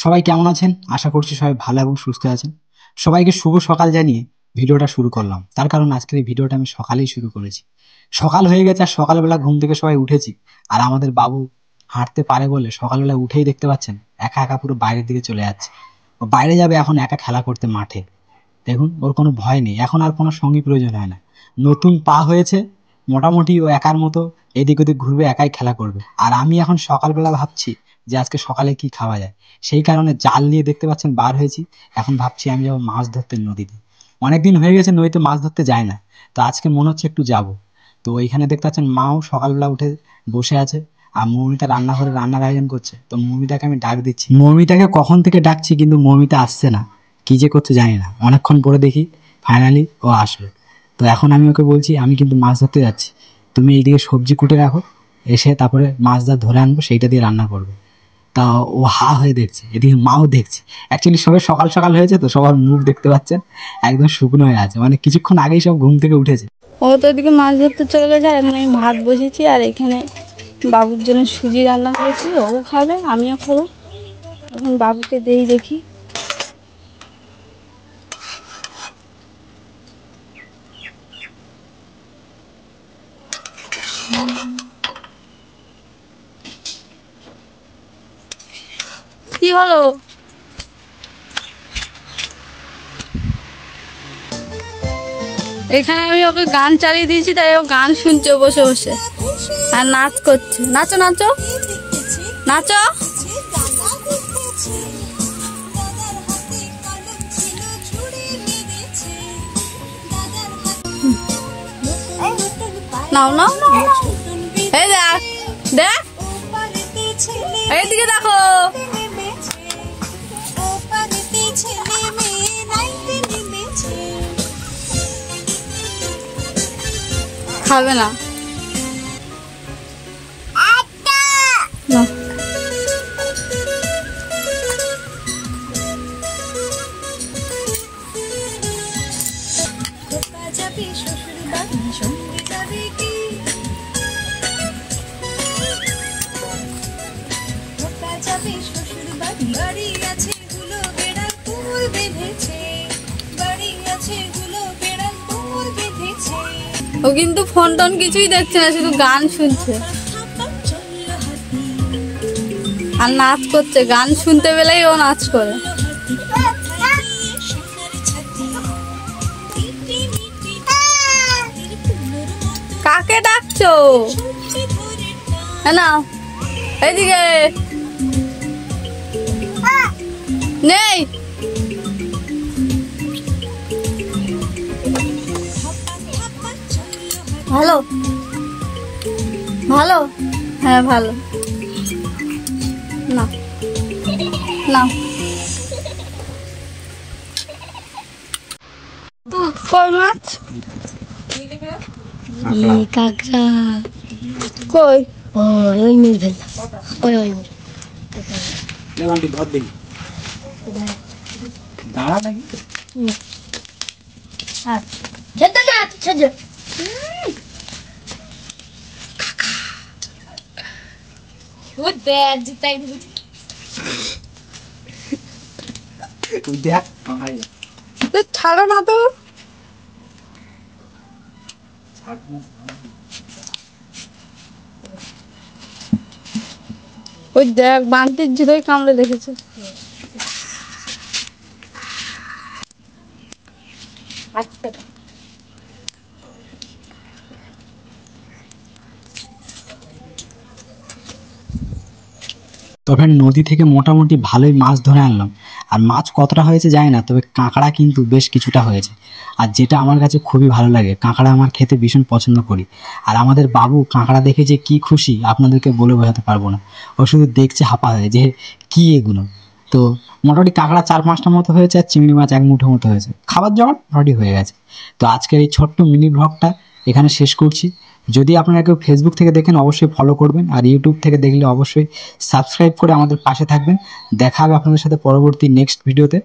সবাই কেমন আছেন? আশা করছি সবাই ভালো এবং সুস্থ আছেন। সবাইকে শুভ সকাল জানিয়ে ভিডিওটা শুরু করলাম। তার কারণ আজকের এই ভিডিওটা আমি সকালেই শুরু করেছি। সকাল হয়ে গেছে আর সকালবেলা ঘুম থেকে সবাই উঠেছি। আর আমাদের বাবু হাঁটতে পারে বলে সকালবেলা উঠেই দেখতে পাচ্ছেন একা একা পুরো বাইরের দিকে চলে যাচ্ছে। ও বাইরে যাবে এখন একা খেলা করতে মাঠে। দেখুন ওর কোনো ভয় নেই, এখন আর কোনো সঙ্গী প্রয়োজন হয় না। নতুন পা হয়েছে, মোটামুটি ও একার মতো এদিক ওদিক ঘুরবে, একাই খেলা করবে। আর আমি এখন সকালবেলা ভাবছি যে আজকে সকালে কি খাওয়া যায়, সেই কারণে জাল নিয়ে দেখতে পাচ্ছেন বার হয়েছি। এখন ভাবছি আমি যাবো মাছ ধরতে নদীতে। অনেকদিন হয়ে গেছে নদীতে মাছ ধরতে যায় না, তো আজকে মনে হচ্ছে একটু যাব। তো এইখানে দেখতে পাচ্ছেন মাও সকালবেলা উঠে বসে আছে, আর মৌমিতা রান্নাঘরে রান্নার আয়োজন করছে। তো মৌমিতাকে আমি ডাক দিচ্ছি, মৌমিতাকে কখন থেকে ডাকছি কিন্তু মৌমিতা আসছে না, কি যে করছে জানি না। অনেকক্ষণ পরে দেখি ফাইনালি ও আসলো। তো এখন আমি ওকে বলছি আমি কিন্তু মাছ ধরতে যাচ্ছি, তুমি এইদিকে সবজি কুটে রাখো, এসে তারপরে মাছ ধরে আনবো, সেইটা দিয়ে রান্না করবে। তা ও হা হয়ে দেখছে, এদিকে মাও দেখছে। অ্যাকচুয়ালি সবে সকাল সকাল হয়েছে তো সবার মুখ দেখতে পাচ্ছেন একদম শুকনো হয়ে আছে, মানে কিছুক্ষণ আগেই সব ঘুম থেকে উঠেছে। ও তো ওদিকে মাছ ধরতে চলে গেছে, আর এখানে আমি ভাত বসেছি, আর এখানে বাবুর জন্য সুজি রান্না করেছি, ও খাবে আমিও খাবো। এখন বাবুকে দেখি। কি হলো? এখানে আমি ওকে গান চালিয়ে দিয়েছি, তাই ও গান শুনছে বসে বসে আর নাচ করছে। নাচো নাচো নাচো। নাও নাও, এই দেখ দেখ, এইদিকে দেখো। খাবে না না। ও কিন্তু ফোন টোন কিছুই দেখছে না, শুধু গান শুনছে আর নাচ করছে। গান শুনতে পেলেই ও নাচ করে। কাকে ডাকছো? না এইদিকে নেই। ভালো ভালো, হ্যাঁ ভালো। না না, কই মাছ? কাঁকড়া কই? ওই মিল ফেললাম, ওই ওই দাঁড়া নাকি যেতে না ছেড়ে দেখ ছাড়ো না তো। ওই দেখ বান্তির ঝিলেই কামড়ে দেখেছে। তবে নদী থেকে মোটামুটি ভালোই মাছ ধরে আনলাম। আর মাছ কতটা হয়েছে জানি না, তবে কাঁকড়া কিন্তু বেশ কিছুটা হয়েছে। আর যেটা আমার কাছে খুবই ভালো লাগে, কাঁকড়া আমার খেতে ভীষণ পছন্দ করি। আর আমাদের বাবু কাঁকড়া দেখে যে কি খুশি আপনাদেরকে বলে বোঝাতে পারবো না। ও শুধু দেখছে হাঁপা হয়ে যে কি এগুলো। তো মোটামুটি কাঁকড়া 4-5টা মতো হয়েছে, আর চিংড়ি মাছ 1 মুঠো মতো হয়েছে। খাবার জমাট মোটামুটি হয়ে গেছে। তো আজকের এই ছোট্ট মিনি ব্লগটা এখানে শেষ করছি। যদি আপনারা কেউ ফেসবুক থেকে দেখেন অবশ্যই ফলো করবেন, আর ইউটিউব থেকে দেখলে অবশ্যই সাবস্ক্রাইব করে আমাদের পাশে থাকবেন। দেখা হবে আপনাদের সাথে পরবর্তী নেক্সট ভিডিওতে।